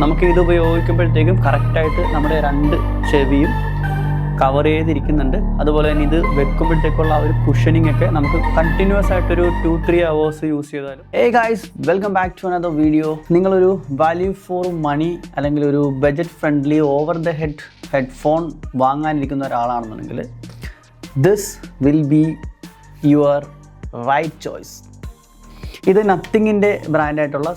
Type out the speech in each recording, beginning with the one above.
നമുക്ക് ഇത് ഉപയോഗിക്കുമ്പോഴത്തേക്കും കറക്റ്റായിട്ട് നമ്മുടെ രണ്ട് ചെവിയും കവർ ചെയ്തിരിക്കുന്നുണ്ട്. അതുപോലെ തന്നെ ഇത് വെക്കുമ്പോഴത്തേക്കുള്ള ആ ഒരു കുഷനിങ് ഒക്കെ നമുക്ക് കണ്ടിന്യൂസ് ആയിട്ടൊരു 2-3 hours യൂസ് ചെയ്താലും. Hey guys, welcome back to another video. നിങ്ങളൊരു വാല്യൂ ഫോർ മണി അല്ലെങ്കിൽ ഒരു budget friendly over the headphone വാങ്ങാനിരിക്കുന്ന ഒരാളാണെന്നുണ്ടെങ്കിൽ this will be your right choice. ഇത് നത്തിങ്ങിൻ്റെ ബ്രാൻഡായിട്ടുള്ള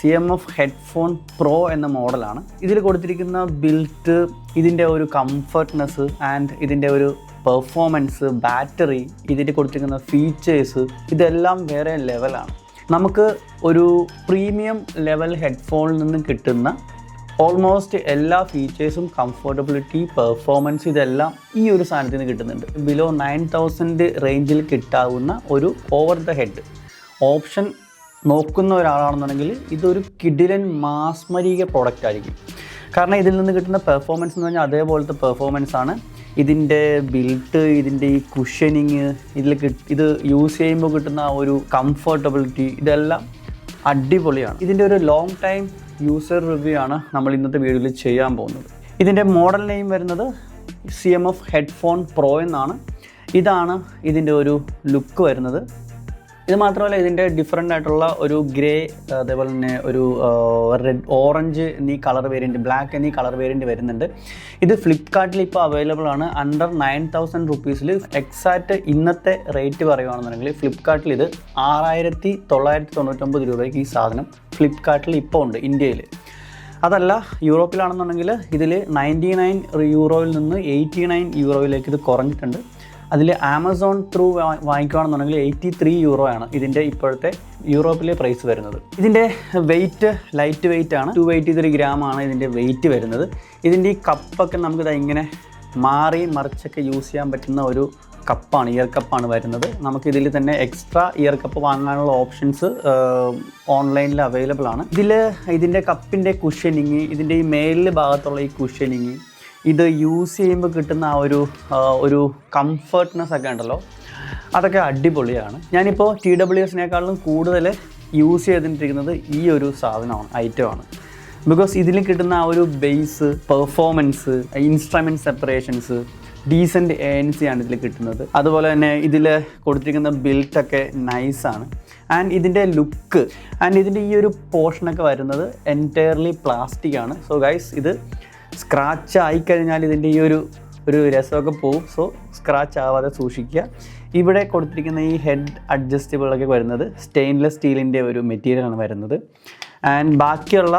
CMF ഹെഡ്ഫോൺ പ്രോ എന്ന മോഡലാണ്. ഇതിൽ കൊടുത്തിരിക്കുന്ന ബിൽറ്റ്, ഇതിൻ്റെ ഒരു കംഫർട്ട്നെസ് ആൻഡ് ഇതിൻ്റെ ഒരു പെർഫോമൻസ്, ബാറ്ററി, ഇതിൻ്റെ കൊടുത്തിരിക്കുന്ന ഫീച്ചേഴ്സ്, ഇതെല്ലാം വേറെ ലെവലാണ്. നമുക്ക് ഒരു പ്രീമിയം ലെവൽ ഹെഡ്ഫോണിൽ നിന്ന് കിട്ടുന്ന ഓൾമോസ്റ്റ് എല്ലാ ഫീച്ചേഴ്സും, കംഫർട്ടബിലിറ്റി, പെർഫോമൻസ്, ഇതെല്ലാം ഈ ഒരു സാധനത്തിൽ നിന്ന് കിട്ടുന്നുണ്ട്. ബിലോ 9000 റേഞ്ചിൽ കിട്ടാവുന്ന ഒരു ഓവർ ദ ഹെഡ് ഓപ്ഷൻ നോക്കുന്ന ഒരാളാണെന്നുണ്ടെങ്കിൽ ഇതൊരു കിടിലൻ മാസ്മരിക പ്രോഡക്റ്റ് ആയിരിക്കും. കാരണം ഇതിൽ നിന്ന് കിട്ടുന്ന പെർഫോമൻസ് എന്ന് പറഞ്ഞാൽ അതേപോലത്തെ പെർഫോമൻസ് ആണ്. ഇതിൻ്റെ ബിൽറ്റ്, ഇതിൻ്റെ ഈ കുഷനിങ്, ഇത് യൂസ് ചെയ്യുമ്പോൾ കിട്ടുന്ന ആ ഒരു കംഫർട്ടബിലിറ്റി, ഇതെല്ലാം അടിപൊളിയാണ്. ഇതിൻ്റെ ഒരു ലോങ് ടൈം യൂസർ റിവ്യൂ ആണ് നമ്മൾ ഇന്നത്തെ വീഡിയോയിൽ ചെയ്യാൻ പോകുന്നത്. ഇതിൻ്റെ മോഡൽ നെയിം വരുന്നത് CMF ഹെഡ്ഫോൺ പ്രോ എന്നാണ്. ഇതാണ് ഇതിൻ്റെ ഒരു ലുക്ക് വരുന്നത്. ഇത് മാത്രമല്ല, ഇതിൻ്റെ ഡിഫറെൻ്റ് ആയിട്ടുള്ള ഒരു ഗ്രേ, അതേപോലെ തന്നെ ഒരു റെഡ്, ഓറഞ്ച് എന്നീ കളർ വേരിയൻറ്റ്, ബ്ലാക്ക് എന്നീ കളർ വേരിയൻറ്റ് വരുന്നുണ്ട്. ഇത് ഫ്ലിപ്കാർട്ടിൽ ഇപ്പോൾ അവൈലബിൾ ആണ് അണ്ടർ 9000 റുപ്പീസിൽ. എക്സാക്റ്റ് ഇന്നത്തെ റേറ്റ് പറയുകയാണെന്നുണ്ടെങ്കിൽ ഫ്ലിപ്കാർട്ടിൽ ഇത് 6999 രൂപയ്ക്ക് ഈ സാധനം ഫ്ലിപ്കാർട്ടിൽ ഇപ്പോൾ ഉണ്ട് ഇന്ത്യയിൽ. അതല്ല, യൂറോപ്പിലാണെന്നുണ്ടെങ്കിൽ ഇതിൽ 99 യൂറോയിൽ നിന്ന് 89 യൂറോയിലേക്ക് ഇത് കുറഞ്ഞിട്ടുണ്ട്. അതിൽ ആമസോൺ ത്രൂ വാങ്ങിക്കുകയാണെന്നുണ്ടെങ്കിൽ 83 യൂറോയാണ് ഇതിൻ്റെ ഇപ്പോഴത്തെ യൂറോപ്പിലെ പ്രൈസ് വരുന്നത്. ഇതിൻ്റെ വെയിറ്റ് ലൈറ്റ് വെയിറ്റ് ആണ്, 283 ഗ്രാമാണ് ഇതിൻ്റെ വെയിറ്റ് വരുന്നത്. ഇതിൻ്റെ ഈ കപ്പൊക്കെ നമുക്കിത് ഇങ്ങനെ മാറി മറിച്ചൊക്കെ യൂസ് ചെയ്യാൻ പറ്റുന്ന ഒരു കപ്പാണ്, ഇയർ കപ്പാണ് വരുന്നത്. നമുക്കിതിൽ തന്നെ എക്സ്ട്രാ ഇയർ കപ്പ് വാങ്ങാനുള്ള ഓപ്ഷൻസ് ഓൺലൈനിൽ അവൈലബിൾ ആണ്. ഇതിൻ്റെ കപ്പിൻ്റെ കുഷനിങ്, ഇതിൻ്റെ ഈ മേലിൽ ഭാഗത്തുള്ള ഈ കുഷനിങ്, ഇത് യൂസ് ചെയ്യുമ്പോൾ കിട്ടുന്ന ആ ഒരു കംഫർട്ട്നെസ് ഒക്കെ ഉണ്ടല്ലോ, അതൊക്കെ അടിപൊളിയാണ്. ഞാനിപ്പോൾ TWSനേക്കാളും കൂടുതൽ യൂസ് ചെയ്തിട്ടിരിക്കുന്നത് ഈ ഒരു സാധനമാണ്, ഐറ്റമാണ്. ബിക്കോസ് ഇതിൽ കിട്ടുന്ന ആ ഒരു base, performance, instrument separations, decent ANC ആണ് ഇതിൽ കിട്ടുന്നത്. അതുപോലെ തന്നെ ഇതിൽ കൊടുത്തിരിക്കുന്ന ബിൽറ്റൊക്കെ നൈസാണ്. ആൻഡ് ഇതിൻ്റെ ലുക്ക് ആൻഡ് ഇതിൻ്റെ ഈ ഒരു പോർഷനൊക്കെ വരുന്നത് എൻറ്റയർലി പ്ലാസ്റ്റിക് ആണ്. സോ ഗൈസ്, ഇത് സ്ക്രാച്ച് ആയിക്കഴിഞ്ഞാൽ ഇതിൻ്റെ ഈ ഒരു രസമൊക്കെ പോവും. സോ സ്ക്രാച്ച് ആവാതെ സൂക്ഷിക്കുക. ഇവിടെ കൊടുത്തിരിക്കുന്ന ഈ ഹെഡ് അഡ്ജസ്റ്റബിളൊക്കെ വരുന്നത് സ്റ്റെയിൻലെസ് സ്റ്റീലിൻ്റെ ഒരു മെറ്റീരിയലാണ് വരുന്നത്. ആൻഡ് ബാക്കിയുള്ള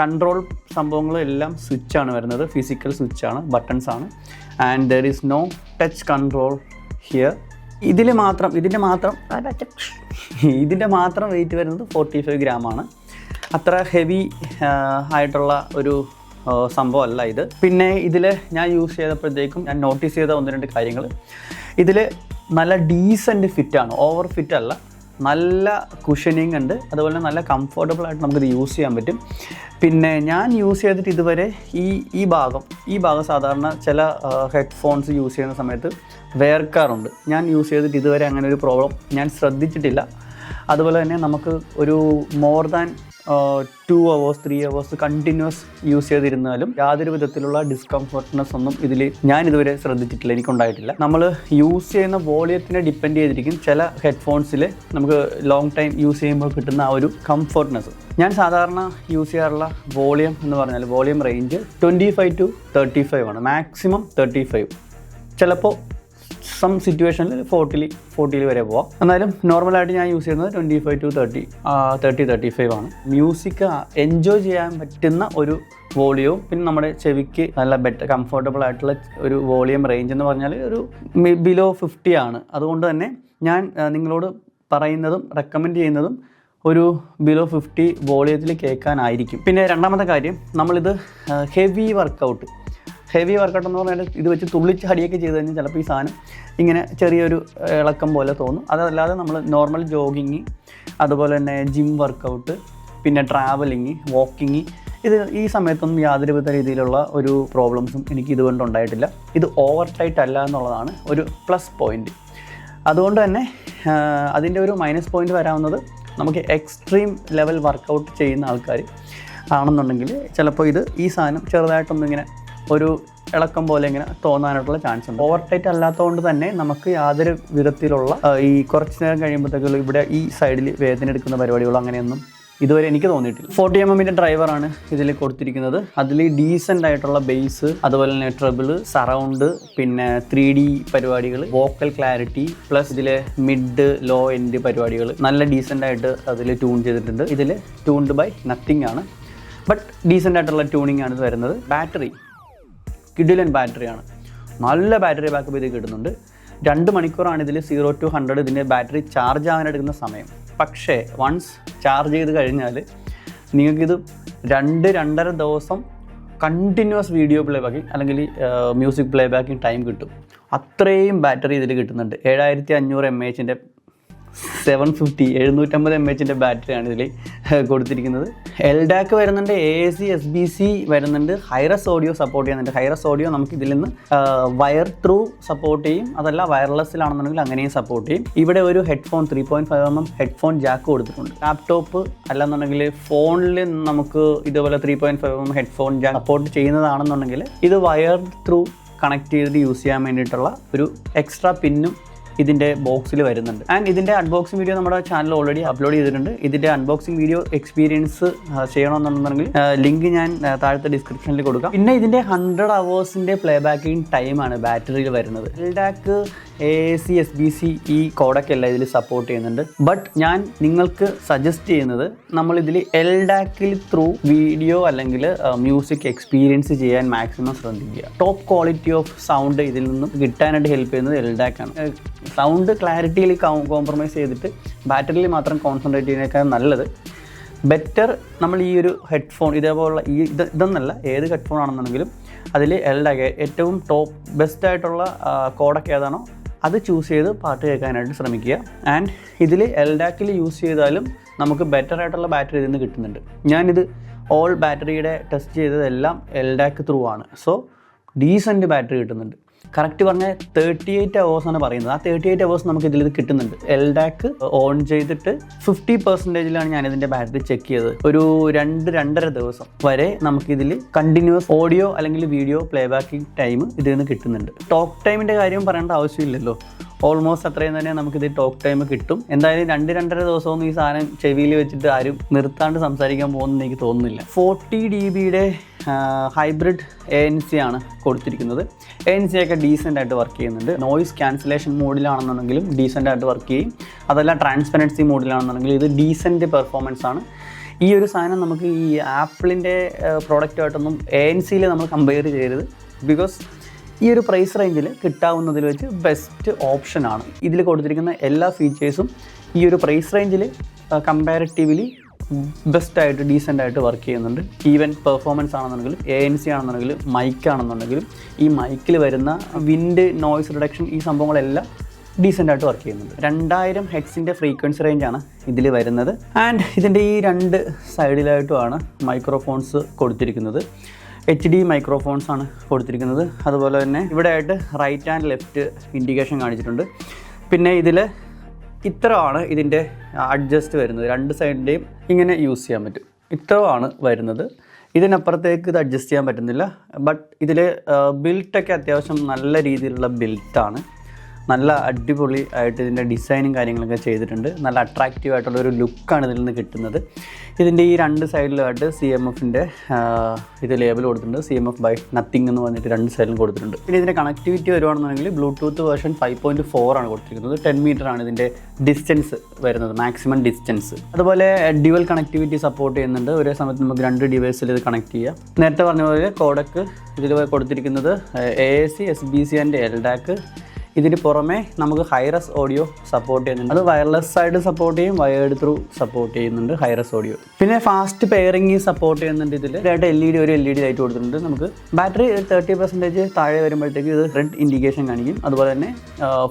കൺട്രോൾ സംഭവങ്ങളും എല്ലാം സ്വിച്ചാണ് വരുന്നത്, ഫിസിക്കൽ സ്വിച്ചാണ്, ബട്ടൺസാണ്. And there is no touch control here. ഇതിൻ്റെ മാത്രം വെയിറ്റ് വരുന്നത് 45 ഗ്രാമാണ്. അത്ര ഹെവി ആയിട്ടുള്ള ഒരു സംഭവമല്ല ഇത്. പിന്നെ ഇതിൽ ഞാൻ യൂസ് ചെയ്തപ്പോഴത്തേക്കും ഞാൻ നോട്ടീസ് ചെയ്ത 1-2 കാര്യങ്ങൾ. ഇതിൽ നല്ല ഡീസൻറ്റ് ഫിറ്റാണ്, ഓവർ ഫിറ്റ് അല്ല, നല്ല കുഷനിങ് ഉണ്ട്. അതുപോലെ നല്ല കംഫർട്ടബിൾ ആയിട്ട് നമുക്കിത് യൂസ് ചെയ്യാൻ പറ്റും. പിന്നെ ഞാൻ യൂസ് ചെയ്തിട്ട് ഇതുവരെ ഈ ഭാഗം സാധാരണ ചില ഹെഡ്ഫോൺസ് യൂസ് ചെയ്യുന്ന സമയത്ത് വേർക്കാറുണ്ട്. ഞാൻ യൂസ് ചെയ്തിട്ട് ഇതുവരെ അങ്ങനെ ഒരു പ്രോബ്ലം ഞാൻ ശ്രദ്ധിച്ചിട്ടില്ല. അതുപോലെ തന്നെ നമുക്ക് ഒരു more than 2 hours 3 hours continuous use ചെയ്തിരുന്നാലും യാതൊരു വിധത്തിലുള്ള ഡിസ്കംഫർട്ട്നെസ് ഒന്നും ഞാൻ ഇതുവരെ ശ്രദ്ധിച്ചിട്ടില്ല, എനിക്കുണ്ടായിട്ടില്ല. നമ്മൾ യൂസ് ചെയ്യുന്ന വോളിയത്തിനെ ഡിപ്പെൻഡ് ചെയ്തിരിക്കും ചില ഹെഡ്ഫോൺസിൽ നമുക്ക് ലോങ് ടൈം യൂസ് ചെയ്യുമ്പോൾ കിട്ടുന്ന ആ ഒരു കംഫർട്ട്നെസ്. ഞാൻ സാധാരണ യൂസ് ചെയ്യാറുള്ള വോളിയം എന്ന് പറഞ്ഞാൽ വോളിയം റേഞ്ച് 25 to 35 ആണ്, മാക്സിമം 35. ചിലപ്പോൾ സം സിറ്റുവേഷനിൽ 40 വരെ പോവാം. എന്നാലും നോർമലായിട്ട് ഞാൻ യൂസ് ചെയ്യുന്നത് 25 to 35 ആണ്. മ്യൂസിക് എൻജോയ് ചെയ്യാൻ പറ്റുന്ന ഒരു വോളിയവും പിന്നെ നമ്മുടെ ചെവിക്ക് നല്ല കംഫർട്ടബിൾ ആയിട്ടുള്ള ഒരു വോളിയം റേഞ്ച് എന്ന് പറഞ്ഞാൽ ഒരു ബിലോ 50 ആണ്. അതുകൊണ്ട് തന്നെ ഞാൻ നിങ്ങളോട് പറയുന്നതും റെക്കമെൻഡ് ചെയ്യുന്നതും ഒരു ബിലോ 50 വോളിയത്തിൽ കേൾക്കാനായിരിക്കും. പിന്നെ രണ്ടാമത്തെ കാര്യം, നമ്മളിത് ഹെവി വർക്കൗട്ട് എന്ന് പറഞ്ഞാൽ ഇത് വെച്ച് തുള്ളിച്ച് ഹടിയൊക്കെ ചെയ്ത് കഴിഞ്ഞാൽ ചിലപ്പോൾ ഈ സാധനം ഇങ്ങനെ ചെറിയൊരു ഇളക്കം പോലെ തോന്നും. അതല്ലാതെ നമ്മൾ നോർമൽ ജോഗിങ്, അതുപോലെ തന്നെ ജിം വർക്കൗട്ട്, പിന്നെ ട്രാവലിങ്, വാക്കിങ്, ഈ സമയത്തൊന്നും യാതൊരു വിധ രീതിയിലുള്ള ഒരു പ്രോബ്ലംസും എനിക്ക് ഇതുകൊണ്ട് ഉണ്ടായിട്ടില്ല. ഇത് ഓവർ ടൈറ്റ് അല്ല എന്നുള്ളതാണ് ഒരു പ്ലസ് പോയിൻറ്റ്. അതുകൊണ്ട് തന്നെ അതിൻ്റെ ഒരു മൈനസ് പോയിൻറ്റ് വരാവുന്നത് നമുക്ക് എക്സ്ട്രീം ലെവൽ വർക്കൗട്ട് ചെയ്യുന്ന ആൾക്കാർ ആണെന്നുണ്ടെങ്കിൽ ചിലപ്പോൾ ഈ സാധനം ചെറുതായിട്ടൊന്നിങ്ങനെ ഒരു ഇളക്കം പോലെ ഇങ്ങനെ തോന്നാനായിട്ടുള്ള ചാൻസ് ഉണ്ട്. ഓവർ ടൈറ്റ് അല്ലാത്തതുകൊണ്ട് തന്നെ നമുക്ക് യാതൊരു വിധത്തിലുള്ള ഈ കുറച്ച് നേരം കഴിയുമ്പോഴത്തേക്കുള്ള ഇവിടെ ഈ സൈഡിൽ വേദന എടുക്കുന്ന പരിപാടികളോ അങ്ങനെയൊന്നും ഇതുവരെ എനിക്ക് തോന്നിയിട്ടില്ല. 40mm ഡ്രൈവറാണ് ഇതിൽ കൊടുത്തിരിക്കുന്നത്. അതിൽ ഡീസൻ്റ് ആയിട്ടുള്ള ബേസ്, അതുപോലെ തന്നെ ട്രബിള്, സറൗണ്ട്, പിന്നെ 3D പരിപാടികൾ, വോക്കൽ ക്ലാരിറ്റി, പ്ലസ് ഇതിലെ മിഡ് ലോ എൻഡ് പരിപാടികൾ നല്ല ഡീസൻ്റ് ആയിട്ട് അതിൽ ട്യൂൺ ചെയ്തിട്ടുണ്ട്. ഇതിൽ ട്യൂൺഡ് ബൈ നത്തിങ് ആണ്, ബട്ട് ഡീസൻ്റ് ആയിട്ടുള്ള ട്യൂണിങ് ആണ് ഇത് വരുന്നത്. ബാറ്ററി കിഡിലൻ ബാറ്ററിയാണ്, നല്ല ബാറ്ററി ബാക്കപ്പ് ഇത് കിട്ടുന്നുണ്ട്. 2 മണിക്കൂറാണ് ഇതിൽ 0 to 100 ഇതിൻ്റെ ബാറ്ററി ചാർജ് ആകാനെടുക്കുന്ന സമയം. പക്ഷേ വൺസ് ചാർജ് ചെയ്ത് കഴിഞ്ഞാൽ നിങ്ങൾക്കിത് 2-2.5 ദിവസം കണ്ടിന്യൂസ് വീഡിയോ പ്ലേ ബാക്കിങ് അല്ലെങ്കിൽ മ്യൂസിക് പ്ലേ ബാക്കിങ് ടൈം കിട്ടും. അത്രയും ബാറ്ററി ഇതിൽ കിട്ടുന്നുണ്ട്. 7500 mAh 750 mAh ബാറ്ററിയാണ് ഇതിൽ കൊടുത്തിരിക്കുന്നത്. LDAC വരുന്നുണ്ട്, AAC SBC വരുന്നുണ്ട്, ഹൈറസ് ഓഡിയോ സപ്പോർട്ട് ചെയ്യുന്നുണ്ട്. ഹൈറസ് ഓഡിയോ നമുക്ക് ഇതിൽ നിന്ന് വയർ ത്രൂ സപ്പോർട്ട് ചെയ്യും, അതല്ല വയർലെസ്സിലാണെന്നുണ്ടെങ്കിൽ അങ്ങനെയും സപ്പോർട്ട് ചെയ്യും. ഇവിടെ ഒരു ഹെഡ്ഫോൺ 3.5mm ഹെഡ്ഫോൺ ജാക്ക് കൊടുത്തിട്ടുണ്ട്. ലാപ്ടോപ്പ് അല്ലെന്നുണ്ടെങ്കിൽ ഫോണിൽ നമുക്ക് ഇതുപോലെ 3.5mm ഹെഡ്ഫോൺ ജാക്ക് സപ്പോർട്ട് ചെയ്യുന്നതാണെന്നുണ്ടെങ്കിൽ ഇത് വയർ ത്രൂ കണക്ട് ചെയ്തിട്ട് യൂസ് ചെയ്യാൻ വേണ്ടിയിട്ടുള്ള ഒരു എക്സ്ട്രാ പിന്നും ഇതിൻ്റെ ബോക്സിൽ വരുന്നുണ്ട്. ആൻഡ് ഇതിൻ്റെ അൺബോക്സിംഗ് വീഡിയോ നമ്മുടെ ചാനൽ ഓൾറെഡി അപ്ലോഡ് ചെയ്തിട്ടുണ്ട്. ഇതിൻ്റെ അൺബോക്സിംഗ് വീഡിയോ എക്സ്പീരിയൻസ് ചെയ്യണമെന്നുണ്ടെങ്കിൽ ലിങ്ക് ഞാൻ താഴത്തെ ഡിസ്ക്രിപ്ഷനിൽ കൊടുക്കാം. പിന്നെ ഇതിൻ്റെ 100 hours പ്ലേ ബാക്കിംഗ് ടൈമാണ് ബാറ്ററിയിൽ വരുന്നത്. LDAC, AAC, SBC ഈ കോഡൊക്കെ എല്ലാം ഇതിൽ സപ്പോർട്ട് ചെയ്യുന്നുണ്ട്. ബട്ട് ഞാൻ നിങ്ങൾക്ക് സജസ്റ്റ് ചെയ്യുന്നത് നമ്മളിതിൽ LDACൽ ത്രൂ വീഡിയോ അല്ലെങ്കിൽ മ്യൂസിക് എക്സ്പീരിയൻസ് ചെയ്യാൻ മാക്സിമം ശ്രദ്ധിക്കുക. ടോപ്പ് ക്വാളിറ്റി ഓഫ് സൗണ്ട് ഇതിൽ നിന്നും കിട്ടാനായിട്ട് ഹെൽപ്പ് ചെയ്യുന്നത് LDAC ആണ്. സൗണ്ട് ക്ലാരിറ്റിയിൽ കോംപ്രമൈസ് ചെയ്തിട്ട് ബാറ്ററിയിൽ മാത്രം കോൺസെൻട്രേറ്റ് ചെയ്യുന്നതിനേക്കാൾ നല്ലത് ബെറ്റർ നമ്മൾ ഈ ഒരു ഹെഡ്ഫോൺ ഇതേപോലുള്ള ഇതൊന്നല്ല ഏത് ഹെഡ്ഫോൺ ആണെന്നുണ്ടെങ്കിലും അതിൽ LDAC ഏറ്റവും ടോപ്പ് ബെസ്റ്റ് ആയിട്ടുള്ള കോഡൊക്കെ ഏതാണോ അത് ചൂസ് ചെയ്ത് പാട്ട് കേൾക്കാനായിട്ട് ശ്രമിക്കുക. ആൻഡ് ഇതിൽ LDACൽ യൂസ് ചെയ്താലും നമുക്ക് ബെറ്റർ ആയിട്ടുള്ള ബാറ്ററി ഇതിൽ നിന്ന് കിട്ടുന്നുണ്ട്. ഞാനിത് ഓൾ ബാറ്ററിയുടെ ടെസ്റ്റ് ചെയ്തതെല്ലാം LDAC ത്രൂ ആണ്. സോ ഡീസൻറ്റ് ബാറ്ററി കിട്ടുന്നുണ്ട്. കറക്റ്റ് പറഞ്ഞാൽ 38 hours ആണ് പറയുന്നത്. ആ 38 hours നമുക്ക് ഇതിൽ കിട്ടുന്നുണ്ട്. LDAC ഓൺ ചെയ്തിട്ട് 50%-ലാണ് ഞാനിതിൻ്റെ ബാറ്ററി ചെക്ക് ചെയ്തത്. ഒരു 2-2.5 ദിവസം വരെ നമുക്കിതിൽ കണ്ടിന്യൂസ് ഓഡിയോ അല്ലെങ്കിൽ വീഡിയോ പ്ലേ ബാക്കിംഗ് ടൈം ഇതിൽ നിന്ന് കിട്ടുന്നുണ്ട്. ടോക്ക് ടൈമിൻ്റെ കാര്യം പറയേണ്ട ആവശ്യമില്ലല്ലോ. ഓൾമോസ്റ്റ് അത്രയും തന്നെ നമുക്കിത് ടോക്ക് ടൈം കിട്ടും. എന്തായാലും 2-2.5 ദിവസമൊന്നും ഈ സാധനം ചെവിയിൽ വെച്ചിട്ട് ആരും നിർത്താണ്ട് സംസാരിക്കാൻ പോകുമെന്ന് എനിക്ക് തോന്നുന്നില്ല. 40 dB ഹൈബ്രിഡ് ANC ആണ് കൊടുത്തിരിക്കുന്നത്. ANC ഒക്കെ ഡീസൻ്റ് ആയിട്ട് വർക്ക് ചെയ്യുന്നുണ്ട്. നോയിസ് ക്യാൻസലേഷൻ മോഡിലാണെന്നുണ്ടെങ്കിലും ഡീസൻ്റ് ആയിട്ട് വർക്ക് ചെയ്യും. അതല്ല ട്രാൻസ്പെറൻസി മോഡിലാണെന്നുണ്ടെങ്കിൽ ഇത് ഡീസൻറ്റ് പെർഫോമൻസ് ആണ്. ഈ ഒരു സാധനം നമുക്ക് ഈ ആപ്പിളിൻ്റെ പ്രോഡക്റ്റുമായിട്ടൊന്നും ANCയിൽ നമ്മൾ കമ്പയർ ചെയ്യരുത്. ബിക്കോസ് ഈ ഒരു പ്രൈസ് റേഞ്ചിൽ കിട്ടാവുന്നതിൽ വെച്ച് ബെസ്റ്റ് ഓപ്ഷനാണ്. ഇതിൽ കൊടുത്തിരിക്കുന്ന എല്ലാ ഫീച്ചേഴ്സും ഈ ഒരു പ്രൈസ് റേഞ്ചിൽ കമ്പാരിറ്റീവ്ലി ബെസ്റ്റായിട്ട് ഡീസൻ്റായിട്ട് വർക്ക് ചെയ്യുന്നുണ്ട്. ഈവൻ പെർഫോമൻസ് ആണെന്നുണ്ടെങ്കിലും ANC ആണെന്നുണ്ടെങ്കിലും മൈക്കാണെന്നുണ്ടെങ്കിലും ഈ മൈക്കിൽ വരുന്ന വിൻഡ് നോയ്സ് റിഡക്ഷൻ ഈ സംഭവങ്ങളെല്ലാം ഡീസൻ്റായിട്ട് വർക്ക് ചെയ്യുന്നുണ്ട്. 2000 ഹെഡ്സിൻ്റെ ഫ്രീക്വൻസി റേഞ്ചാണ് ഇതിൽ വരുന്നത്. ആൻഡ് ഇതിൻ്റെ ഈ 2 സൈഡിലായിട്ടുമാണ് മൈക്രോഫോൺസ് കൊടുത്തിരിക്കുന്നത്. HD മൈക്രോഫോൺസ് ആണ് കൊടുത്തിരിക്കുന്നത്. അതുപോലെ തന്നെ ഇവിടെ ആയിട്ട് റൈറ്റ് ആൻഡ് ലെഫ്റ്റ് ഇൻഡിക്കേഷൻ കാണിച്ചിട്ടുണ്ട്. പിന്നെ ഇതിൽ ഇത്രയാണ് ഇതിൻ്റെ അഡ്ജസ്റ്റ് വരുന്നത്. 2 സൈഡിൻ്റെയും ഇങ്ങനെ യൂസ് ചെയ്യാൻ പറ്റും. ഇത്രയാണ് വരുന്നത്. ഇതിനപ്പുറത്തേക്ക് ഇത് അഡ്ജസ്റ്റ് ചെയ്യാൻ പറ്റുന്നില്ല. ബട്ട് ഇതിൽ ബിൽട്ടൊക്കെ അത്യാവശ്യം നല്ല രീതിയിലുള്ള ബിൽട്ടാണ്. നല്ല അടിപൊളി ആയിട്ട് ഇതിൻ്റെ ഡിസൈനും കാര്യങ്ങളൊക്കെ ചെയ്തിട്ടുണ്ട്. നല്ല അട്രാക്റ്റീവ് ആയിട്ടുള്ളൊരു ലുക്കാണ് ഇതിൽ നിന്ന് കിട്ടുന്നത്. ഇതിൻ്റെ ഈ 2 സൈഡിലുമായിട്ട് CMFൻ്റെ ഇത് ലേബൽ കൊടുത്തിട്ടുണ്ട്. CMF ബൈ നത്തിങ് എന്ന് പറഞ്ഞിട്ട് 2 സൈഡിലും കൊടുത്തിട്ടുണ്ട്. പിന്നെ ഇതിൻ്റെ കണക്ടിവിറ്റി വരുവാണെന്നുണ്ടെങ്കിൽ ബ്ലൂടൂത്ത് വേർഷൻ 5.4 ആണ് കൊടുത്തിരിക്കുന്നത്. 10 മീറ്റർ ആണ് ഇതിൻ്റെ ഡിസ്റ്റൻസ് വരുന്നത്, മാക്സിമം ഡിസ്റ്റൻസ്. അതുപോലെ ഡ്യുവൽ കണക്ടിവിറ്റി സപ്പോർട്ട് ചെയ്യുന്നുണ്ട്. ഒരേ സമയത്ത് നമുക്ക് 2 ഡിവൈസിൽ ഇത് കണക്ട് ചെയ്യാം. നേരത്തെ പറഞ്ഞ പോലെ കോഡക്ക് ഇതിൽ കൊടുത്തിരിക്കുന്നത് AAC, SBC ആൻഡ് LDAC. ഇതിന് പുറമെ നമുക്ക് ഹൈറസ് ഓഡിയോ സപ്പോർട്ട് ചെയ്യുന്നുണ്ട്. അത് വയർലെസ് ആയിട്ട് സപ്പോർട്ട് ചെയ്യും, വയേർഡ് ത്രൂ സപ്പോർട്ട് ചെയ്യുന്നുണ്ട് ഹൈറസ് ഓഡിയോ. പിന്നെ ഫാസ്റ്റ് പെയറിംഗ് സപ്പോർട്ട് ചെയ്യുന്നുണ്ട്. ഇതിൽ ഇതായിട്ട് ഒരു LED ലൈറ്റ് കൊടുത്തിട്ടുണ്ട്. നമുക്ക് ബാറ്ററി 30% താഴെ വരുമ്പോഴത്തേക്ക് ഇത് റെഡ് ഇൻഡിക്കേഷൻ കാണിക്കും. അതുപോലെ തന്നെ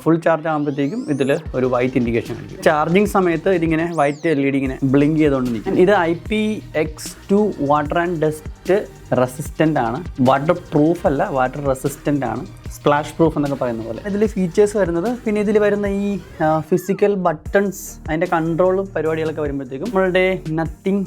ഫുൾ ചാർജ് ആകുമ്പോഴത്തേക്കും ഇതിൽ ഒരു വൈറ്റ് ഇൻഡിക്കേഷൻ കാണിക്കും. ചാർജിങ് സമയത്ത് ഇതിങ്ങനെ വൈറ്റ് LED ഇങ്ങനെ ബ്ലിങ്ക് ചെയ്തുകൊണ്ട് നിൽക്കും. ഇത് IPX2 water and dust resistant ആണ്. വാട്ടർ പ്രൂഫ് അല്ല, വാട്ടർ റെസിസ്റ്റൻ്റ് ആണ്. സ്പ്ലാഷ് പ്രൂഫ് എന്നൊക്കെ പറയുന്ന പോലെ. ഇതിൽ ഫീച്ചേഴ്സ് വരുന്നത്, പിന്നെ ഇതിൽ വരുന്ന ഈ ഫിസിക്കൽ ബട്ടൺസ്, അതിൻ്റെ കൺട്രോൾ പരിപാടികളൊക്കെ വരുമ്പോഴത്തേക്കും നമ്മളുടെ നത്തിങ്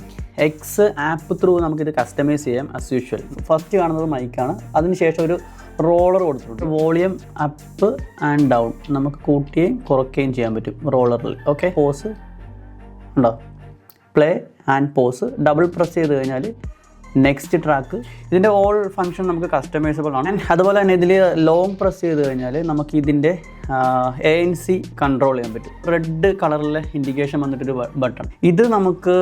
എക്സ് ആപ്പ് ത്രൂ നമുക്കിത് കസ്റ്റമൈസ് ചെയ്യാം ആസ് യൂഷ്വൽ. ഫസ്റ്റ് കാണുന്നത് മൈക്കാണ്, അതിനുശേഷം ഒരു റോളർ കൊടുത്തിട്ടുണ്ട്. വോളിയം അപ്പ് ആൻഡ് ഡൗൺ നമുക്ക് കൂട്ടുകയും കുറയ്ക്കുകയും ചെയ്യാൻ പറ്റും റോളറിൽ. ഓക്കെ, പോസ് ഉണ്ടോ, play and pause. Double press ചെയ്ത് കഴിഞ്ഞാൽ നെക്സ്റ്റ് ട്രാക്ക്. ഇതിൻ്റെ ഓൾ ഫങ്ഷൻ നമുക്ക് കസ്റ്റമൈസബിൾ ആണ്. അതുപോലെ തന്നെ ഇതിൽ ലോങ് പ്രസ് ചെയ്ത് കഴിഞ്ഞാൽ നമുക്ക് ഇതിൻ്റെ ANC കൺട്രോൾ ചെയ്യാൻ പറ്റും. റെഡ് കളറിലെ ഇൻഡിക്കേഷൻ വന്നിട്ടൊരു ബട്ടൺ. ഇത് നമുക്ക്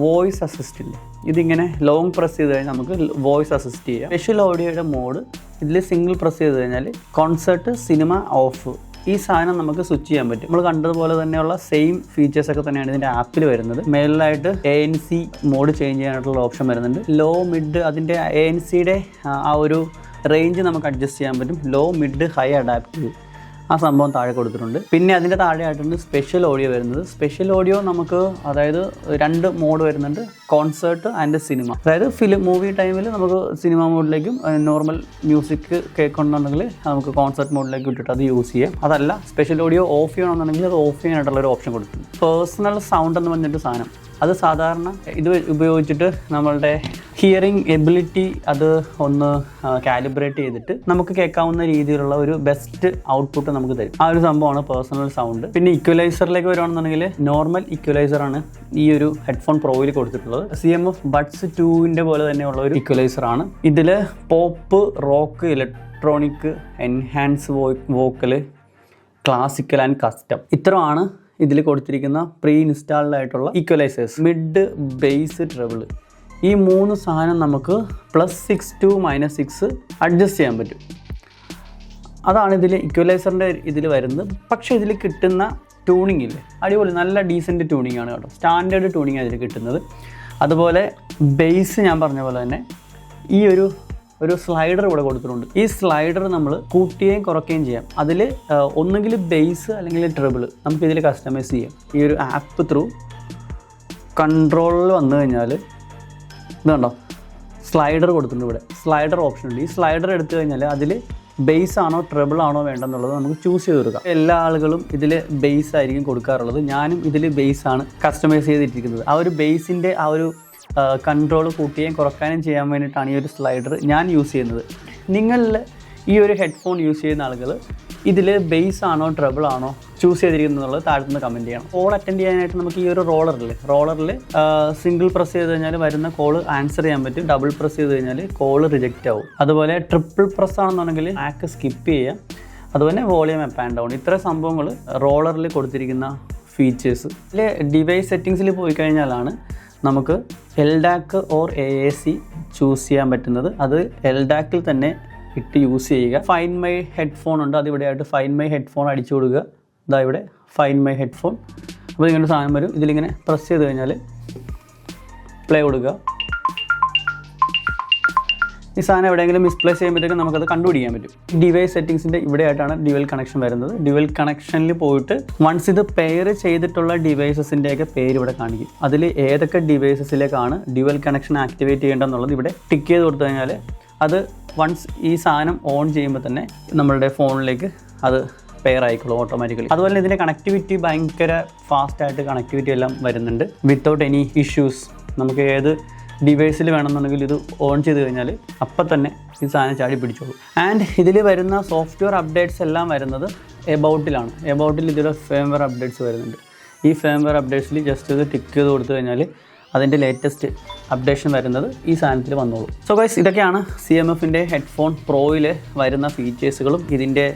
വോയിസ് അസിസ്റ്റൻ്റ്, ഇതിങ്ങനെ ലോങ് പ്രസ് ചെയ്ത് കഴിഞ്ഞാൽ നമുക്ക് വോയിസ് അസിസ്റ്റ് ചെയ്യാം. സ്പെഷ്യൽ ഓഡിയോയുടെ മോഡ് ഇതിൽ സിംഗിൾ പ്രസ് ചെയ്ത് കഴിഞ്ഞാൽ കോൺസെർട്ട്, സിനിമ, ഓഫ്, ഈ സാധനം നമുക്ക് സ്വിച്ച് ചെയ്യാൻ പറ്റും. നമ്മൾ കണ്ടതുപോലെ തന്നെയുള്ള സെയിം ഫീച്ചേഴ്സ് ഒക്കെ തന്നെയാണ് ഇതിൻ്റെ ആപ്പിൽ വരുന്നത്. മേളിലായിട്ട് ANC മോഡ് ചേഞ്ച് ചെയ്യാനായിട്ടുള്ള ഓപ്ഷൻ വരുന്നുണ്ട്. ലോ, മിഡ്, അതിൻ്റെ ANCയുടെ ആ ഒരു റേഞ്ച് നമുക്ക് അഡ്ജസ്റ്റ് ചെയ്യാൻ പറ്റും. ലോ, മിഡ്, ഹൈ അഡാപ്റ്റീവ്, ആ സംഭവം താഴെ കൊടുത്തിട്ടുണ്ട്. പിന്നെ അതിൻ്റെ താഴെയായിട്ടുണ്ട് സ്പെഷ്യൽ ഓഡിയോ വരുന്നത്. സ്പെഷ്യൽ ഓഡിയോ നമുക്ക്, അതായത് 2 മോഡ് വരുന്നുണ്ട്, കോൺസേർട്ട് ആൻഡ് സിനിമ. അതായത് മൂവി ടൈമിൽ നമുക്ക് സിനിമ മോഡിലേക്കും നോർമൽ മ്യൂസിക് കേൾക്കണമെന്നുണ്ടെങ്കിൽ നമുക്ക് കോൺസേർട്ട് മോഡിലേക്ക് വിട്ടിട്ട് അത് യൂസ് ചെയ്യാം. അതല്ല സ്പെഷ്യൽ ഓഡിയോ ഓഫ് ചെയ്യണമെന്നുണ്ടെങ്കിൽ അത് ഓഫ് ചെയ്യാനായിട്ടുള്ള ഒരു ഓപ്ഷൻ കൊടുത്തിട്ടുണ്ട്. പേഴ്സണൽ സൗണ്ട് എന്ന് പറഞ്ഞിട്ട് സാധനം, അത് സാധാരണ ഇത് ഉപയോഗിച്ചിട്ട് നമ്മളുടെ ഹിയറിംഗ് എബിലിറ്റി അത് ഒന്ന് കാലിബ്രേറ്റ് ചെയ്തിട്ട് നമുക്ക് കേൾക്കാവുന്ന രീതിയിലുള്ള ഒരു ബെസ്റ്റ് ഔട്ട്പുട്ട് നമുക്ക് തരും. ആ ഒരു സംഭവമാണ് പേഴ്സണൽ സൗണ്ട്. പിന്നെ ഇക്വലൈസറിലേക്ക് വരുവാണെന്നുണ്ടെങ്കിൽ നോർമൽ ഇക്വലൈസറാണ് ഈ ഒരു ഹെഡ്ഫോൺ പ്രോയിൽ കൊടുത്തിട്ടുള്ളത്. CMF ബഡ്സ് 2ൻ്റെ പോലെ തന്നെയുള്ള ഒരു ഇക്വലൈസറാണ്. ഇതിൽ pop, rock, electronic, enhance vocal, classical and custom, ഇത്രയാണ് ഇതിൽ കൊടുത്തിരിക്കുന്ന പ്രീ ഇൻസ്റ്റാൾഡ് ആയിട്ടുള്ള ഈക്വലൈസേഴ്സ്. മിഡ്, ബേസ്, ട്രെബിൾ, ഈ 3 സാധനം നമുക്ക് +6 to -6 അഡ്ജസ്റ്റ് ചെയ്യാൻ പറ്റും. അതാണ് ഇതിൽ ഇക്വലൈസറിൻ്റെ ഇതിൽ വരുന്നത്. പക്ഷേ ഇതിൽ കിട്ടുന്ന ട്യൂണിംഗ് ഇല്ലേ, അടിപൊളി, നല്ല ഡീസൻറ്റ് ട്യൂണിംഗ് ആണ് കേട്ടോ. സ്റ്റാൻഡേർഡ് ട്യൂണിംഗ് ആണ് ഇതിൽ കിട്ടുന്നത്. അതുപോലെ ബേസ് ഞാൻ പറഞ്ഞ പോലെ തന്നെ ഈ ഒരു സ്ലൈഡർ ഇവിടെ കൊടുത്തിട്ടുണ്ട്. ഈ സ്ലൈഡർ നമ്മൾ കൂട്ടുകയും കുറയ്ക്കുകയും ചെയ്യാം. അതിൽ ഒന്നുകിൽ ബേസ് അല്ലെങ്കിൽ ട്രിബിൾ നമുക്കിതിൽ കസ്റ്റമൈസ് ചെയ്യാം. ഈ ഒരു ആപ്പ് ത്രൂ കൺട്രോളിൽ വന്നു കഴിഞ്ഞാൽ ഇത് കണ്ടോ, സ്ലൈഡർ കൊടുത്തിട്ടുണ്ട്. ഇവിടെ സ്ലൈഡർ ഓപ്ഷൻ ഉണ്ട്. ഈ സ്ലൈഡർ എടുത്തു കഴിഞ്ഞാൽ അതിൽ ബേസ് ആണോ ട്രിബിൾ ആണോ വേണ്ടെന്നുള്ളത് നമുക്ക് ചൂസ് ചെയ്ത് കൊടുക്കാം. എല്ലാ ആളുകളും ഇതിൽ ബേസ് ആയിരിക്കും കൊടുക്കാറുള്ളത്. ഞാനും ഇതിൽ ബേസ് ആണ് കസ്റ്റമൈസ് ചെയ്തിട്ടിരിക്കുന്നത്. ആ ഒരു ബേസിൻ്റെ ആ ഒരു കൺട്രോൾ കൂട്ടുകയും കുറയ്ക്കാനും ചെയ്യാൻ വേണ്ടിയിട്ടാണ് ഈ ഒരു സ്ലൈഡർ ഞാൻ യൂസ് ചെയ്യുന്നത്. നിങ്ങളിൽ ഈ ഒരു ഹെഡ്ഫോൺ യൂസ് ചെയ്യുന്ന ആളുകൾ ഇതിൽ ബേസ് ആണോ ട്രബിൾ ആണോ ചൂസ് ചെയ്തിരിക്കുന്നത് താഴത്തുനിന്ന് കമൻറ്റ് ചെയ്യണം. കോൾ അറ്റൻഡ് ചെയ്യാനായിട്ട് നമുക്ക് ഈ ഒരു റോളറിൽ സിംഗിൾ പ്രസ് ചെയ്ത് കഴിഞ്ഞാൽ വരുന്ന കോൾ ആൻസർ ചെയ്യാൻ പറ്റും. ഡബിൾ പ്രസ് ചെയ്ത് കഴിഞ്ഞാൽ കോൾ റിജക്റ്റ് ആവും. അതുപോലെ ട്രിപ്പിൾ പ്രസ് ആണെന്നുണ്ടെങ്കിൽ ആക്ക് സ്കിപ്പ് ചെയ്യാം. അതുപോലെ വോളിയം അപ്പ് ആൻഡ് ഡൗൺ, ഇത്ര സംഭവങ്ങൾ റോളറിൽ കൊടുത്തിരിക്കുന്ന ഫീച്ചേഴ്സ്. ഇതിൽ ഡിവൈസ് സെറ്റിങ്സിൽ പോയി കഴിഞ്ഞാലാണ് നമുക്ക് LDAC ഓർ AAC ചൂസ് ചെയ്യാൻ പറ്റുന്നത്. അത് LDACിൽ തന്നെ ഇട്ട് യൂസ് ചെയ്യുക. ഫൈൻഡ് മൈ ഹെഡ്ഫോൺ ഉണ്ട്, അതിവിടെ ആയിട്ട് ഫൈൻഡ് മൈ ഹെഡ്ഫോൺ അടിച്ചു കൊടുക്കുക. ഇതാ ഇവിടെ ഫൈൻഡ് മൈ ഹെഡ്ഫോൺ. അപ്പോൾ ഇങ്ങനെ സാധനം വരും. ഇതിലിങ്ങനെ പ്രസ് ചെയ്ത് കഴിഞ്ഞാൽ പ്ലേ കൊടുക്കുക. ഈ സാധനം എവിടെയെങ്കിലും മിസ്പ്ലേസ് ചെയ്യുമ്പോഴത്തേക്കും നമുക്കത് കണ്ടുപിടിക്കാൻ പറ്റും. ഡിവൈസ് സെറ്റിങ്സിൻ്റെ ഇവിടെയായിട്ടാണ് ഡ്യുവൽ കണക്ഷൻ വരുന്നത്. ഡ്യുവൽ കണക്ഷനിൽ പോയിട്ട് വൺസ് ഇത് പെയർ ചെയ്തിട്ടുള്ള ഡിവൈസസിൻ്റെയൊക്കെ പേര് ഇവിടെ കാണിക്കും. അതിൽ ഏതൊക്കെ ഡിവൈസസിലേക്കാണ് ഡ്യുവൽ കണക്ഷൻ ആക്ടിവേറ്റ് ചെയ്യേണ്ടതെന്നുള്ളത് ഇവിടെ ടിക്ക് ചെയ്ത് കൊടുത്തു കഴിഞ്ഞാൽ അത് വൺസ് ഈ സാധനം ഓൺ ചെയ്യുമ്പോൾ തന്നെ നമ്മളുടെ ഫോണിലേക്ക് അത് പെയർ ആയിക്കോളും ഓട്ടോമാറ്റിക്കലി. അതുപോലെ ഇതിൻ്റെ കണക്ടിവിറ്റി ഭയങ്കര ഫാസ്റ്റായിട്ട് കണക്ടിവിറ്റി എല്ലാം വരുന്നുണ്ട് വിത്തൗട്ട് എനി ഇഷ്യൂസ്. നമുക്ക് ഏത് ഡിവൈസിൽ വേണമെന്നുണ്ടെങ്കിൽ ഇത് ഓൺ ചെയ്ത് കഴിഞ്ഞാൽ അപ്പം തന്നെ ഈ സാധനം ചാടി പിടിച്ചോളൂ. ആൻഡ് ഇതിൽ വരുന്ന സോഫ്റ്റ്വെയർ അപ്ഡേറ്റ്സ് എല്ലാം വരുന്നത് എബൌട്ടിലാണ്. എബൌട്ടിൽ ഇതിൽ ഫേംവെയർ അപ്ഡേറ്റ്സ് വരുന്നുണ്ട്. ഈ ഫേംവെയർ അപ്ഡേറ്റ്സിൽ ജസ്റ്റ് ഇത് ടിക്ക് ചെയ്ത് കൊടുത്തു കഴിഞ്ഞാൽ അതിൻ്റെ ലേറ്റസ്റ്റ് അപ്ഡേഷൻ വരുന്നത് ഈ സാധനത്തിൽ വന്നോളൂ. സോ ഗൈസ്, ഇതൊക്കെയാണ് CMFൻ്റെ ഹെഡ്ഫോൺ പ്രോയിൽ വരുന്ന ഫീച്ചേഴ്സുകളും ഇതിൻ്റെ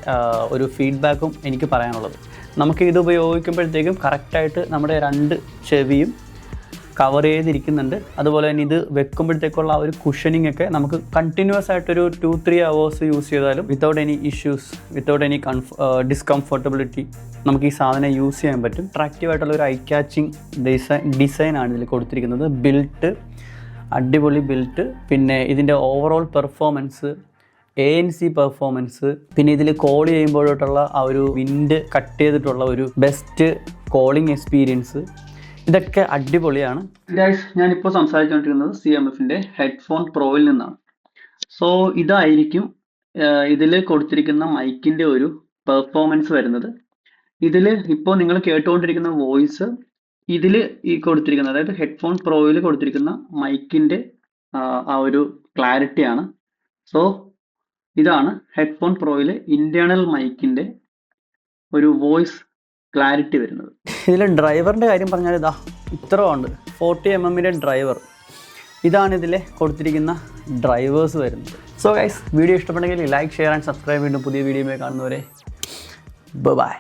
ഒരു ഫീഡ്ബാക്കും എനിക്ക് പറയാനുള്ളത്. നമുക്ക് ഇത് ഉപയോഗിക്കുമ്പോഴത്തേക്കും കറക്റ്റായിട്ട് നമ്മുടെ 2 ചെവിയും കവർ ചെയ്തിരിക്കുന്നുണ്ട്. അതുപോലെ തന്നെ ഇത് വെക്കുമ്പോഴത്തേക്കുള്ള ആ ഒരു കുഷനിങ് ഒക്കെ നമുക്ക് കണ്ടിന്യൂസ് ആയിട്ടൊരു 2-3 hours യൂസ് ചെയ്താലും without any issues, without any discomfortability നമുക്ക് ഈ സാധനം യൂസ് ചെയ്യാൻ പറ്റും. അട്രാക്റ്റീവായിട്ടുള്ള ഒരു ഐ ക്യാച്ചിങ് ഡിസൈനാണ് ഇതിൽ കൊടുത്തിരിക്കുന്നത്. ബിൽറ്റ്, അടിപൊളി ബിൽറ്റ്. പിന്നെ ഇതിൻ്റെ ഓവറോൾ പെർഫോമൻസ്, ANC പെർഫോമൻസ്, പിന്നെ ഇതിൽ കോൾ ചെയ്യുമ്പോഴോട്ടുള്ള ആ ഒരു വിൻഡ് കട്ട് ചെയ്തിട്ടുള്ള ഒരു ബെസ്റ്റ് കോളിംഗ് എക്സ്പീരിയൻസ്, ഇതൊക്കെ അടിപൊളിയാണ്. ഗൈസ്, ഞാനിപ്പോൾ സംസാരിച്ചുകൊണ്ടിരിക്കുന്നത് CMFൻ്റെ ഹെഡ്ഫോൺ പ്രോയിൽ നിന്നാണ്. സോ ഇതായിരിക്കും ഇതിൽ കൊടുത്തിരിക്കുന്ന മൈക്കിൻ്റെ ഒരു പെർഫോമൻസ് വരുന്നത്. ഇതിൽ ഇപ്പോൾ നിങ്ങൾ കേട്ടുകൊണ്ടിരിക്കുന്ന വോയിസ് ഇതിൽ ഈ കൊടുത്തിരിക്കുന്ന, അതായത് ഹെഡ്ഫോൺ പ്രോയിൽ കൊടുത്തിരിക്കുന്ന മൈക്കിൻ്റെ ആ ഒരു ക്ലാരിറ്റിയാണ്. സോ ഇതാണ് ഹെഡ്ഫോൺ പ്രോയിലെ ഇന്റേണൽ മൈക്കിൻ്റെ ഒരു വോയിസ് ക്ലാരിറ്റി വരുന്നത്. ഇതിൽ ഡ്രൈവറിൻ്റെ കാര്യം പറഞ്ഞാൽ ഇതാ ഇത്ര ഉണ്ട്, 40mm ഡ്രൈവർ. ഇതാണ് ഇതിൽ കൊടുത്തിരിക്കുന്ന ഡ്രൈവേഴ്സ് വരുന്നത്. സോ ഗൈസ്, വീഡിയോ ഇഷ്ടപ്പെട്ടെങ്കിൽ ലൈക്ക്, ഷെയർ ആൻഡ് സബ്സ്ക്രൈബ്. വീണ്ടും പുതിയ വീഡിയോയുമായി കാണുന്നവരെ ബൈ.